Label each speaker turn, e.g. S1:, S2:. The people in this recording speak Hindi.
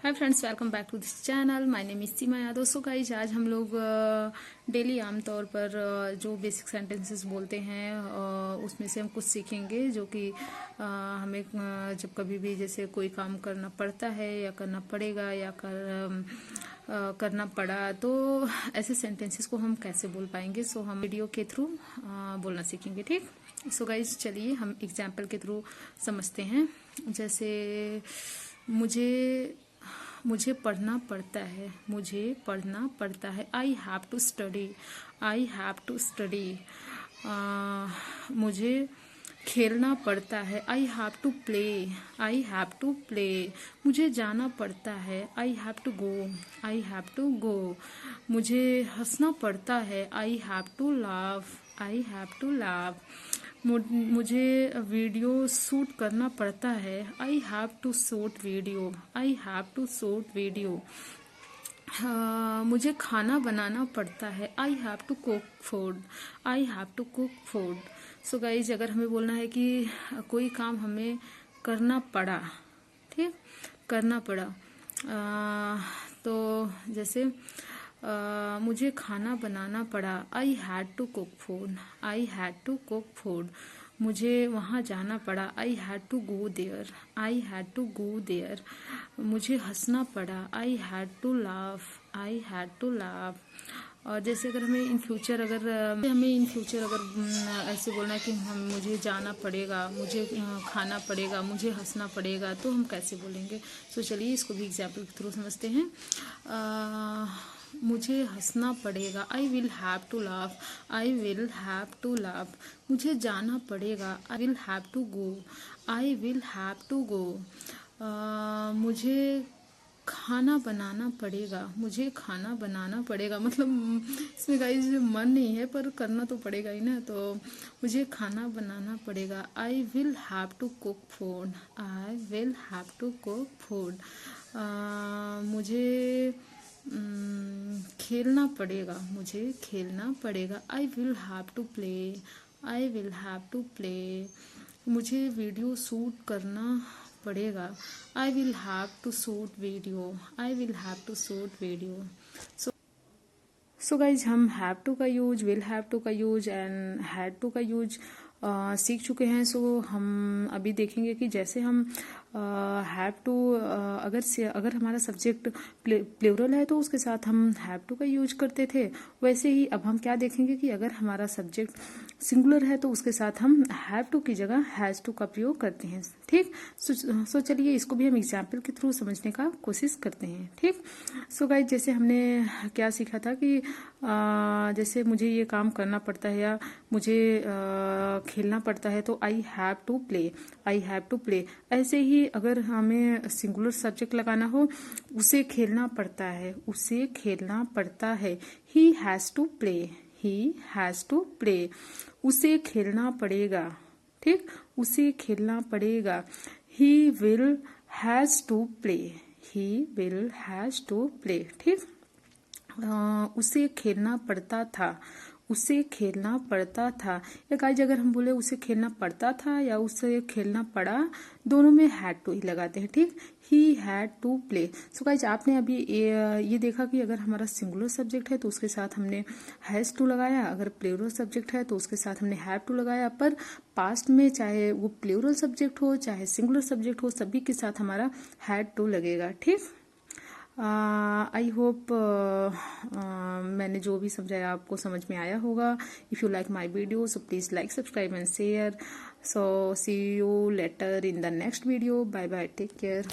S1: Hi friends, welcome back to this channel. My name is Seema Yadav. So guys, आज हम लोग डेली आमतौर पर जो बेसिक सेंटेंसेस बोलते हैं उसमें से हम कुछ सीखेंगे जो कि हमें जब कभी भी जैसे कोई काम करना पड़ता है या करना पड़ेगा या करना पड़ा, तो ऐसे सेंटेंसेस को हम कैसे बोल पाएंगे। सो हम वीडियो के थ्रू बोलना सीखेंगे, ठीक। सो गाइज, चलिए हम एग्जाम्पल के थ्रू समझते हैं। जैसे मुझे पढ़ना पड़ता है, मुझे पढ़ना पड़ता है। I have to study, I have to study. मुझे खेलना पड़ता है, I have to play, I have to play. मुझे जाना पड़ता है, I have to go, I have to go. मुझे हंसना पड़ता है, I have to laugh, I have to laugh. मुझे वीडियो शूट करना पड़ता है, I have to shoot video, I have to shoot video. मुझे खाना बनाना पड़ता है, I have to cook food, I have to cook food. So guys, अगर हमें बोलना है कि कोई काम हमें करना पड़ा, ठीक, करना पड़ा, तो जैसे मुझे खाना बनाना पड़ा, I had to cook food, I had to cook food. मुझे वहाँ जाना पड़ा, I had to go there, I had to go there. मुझे हंसना पड़ा, I had to laugh, I had to laugh. और जैसे अगर हमें इन फ्यूचर अगर ऐसे बोलना है कि मुझे जाना पड़ेगा, मुझे खाना पड़ेगा, मुझे हंसना पड़ेगा, तो हम कैसे बोलेंगे। तो चलिए इसको भी एग्जाम्पल के थ्रू समझते हैं। मुझे हंसना पड़ेगा, I will have to laugh, I will have to laugh. मुझे जाना पड़ेगा, I will have to go, I will have to go. मुझे खाना बनाना पड़ेगा, मुझे खाना बनाना पड़ेगा। मतलब इसमें गाइस मन नहीं है पर करना तो पड़ेगा ही ना। तो मुझे खाना बनाना पड़ेगा, I will have to cook food, I will have to cook food. मुझे खेलना पड़ेगा, मुझे खेलना पड़ेगा, I will have to play, I will have to play. मुझे वीडियो शूट करना पड़ेगा, I will have to shoot video, I will have to shoot video. So guys, हम हैव टू का यूज, विल हैव टू का यूज एंड हैड टू का यूज सीख चुके हैं। सो हम अभी देखेंगे कि जैसे हम हैव टू अगर हमारा सब्जेक्ट प्लूरल है तो उसके साथ हम हैव टू का यूज करते थे। वैसे ही अब हम क्या देखेंगे कि अगर हमारा सब्जेक्ट सिंगुलर है तो उसके साथ हम हैव टू की जगह हैज टू का प्रयोग करते हैं, ठीक। सो चलिए इसको भी हम एग्जाम्पल के थ्रू समझने का कोशिश करते हैं, ठीक। सो गाइज, जैसे हमने क्या सीखा था कि जैसे मुझे ये काम करना पड़ता है या मुझे खेलना पड़ता है तो I have to play, I have to play. ऐसे ही अगर हमें सिंगुलर सब्जेक्ट लगाना हो, उसे खेलना पड़ता है, उसे खेलना पड़ता है, he has to play, he has to play. उसे खेलना पड़ेगा, ठीक, उसे खेलना पड़ेगा, he will has to play, he will has to play, ठीक। उसे खेलना पड़ता था, उसे खेलना पड़ता था। या गाइज, अगर हम बोले उसे खेलना पड़ता था या उसे खेलना पड़ा, दोनों में हैड टू ही लगाते हैं, ठीक। He had to play. So guys, आपने अभी ये देखा कि अगर हमारा सिंगुलर सब्जेक्ट है तो उसके साथ हमने हैज टू लगाया, अगर प्लूरल सब्जेक्ट है तो उसके साथ हमने हैव टू लगाया। पर पास्ट में चाहे वो प्लूरल सब्जेक्ट हो चाहे सिंगुलर सब्जेक्ट हो, सभी के साथ हमारा हैड टू लगेगा, ठीक। आई होप मैंने जो भी समझाया आपको समझ में आया होगा। If you like my video so please like, subscribe and share. So see you later in the next video. Bye bye, take care.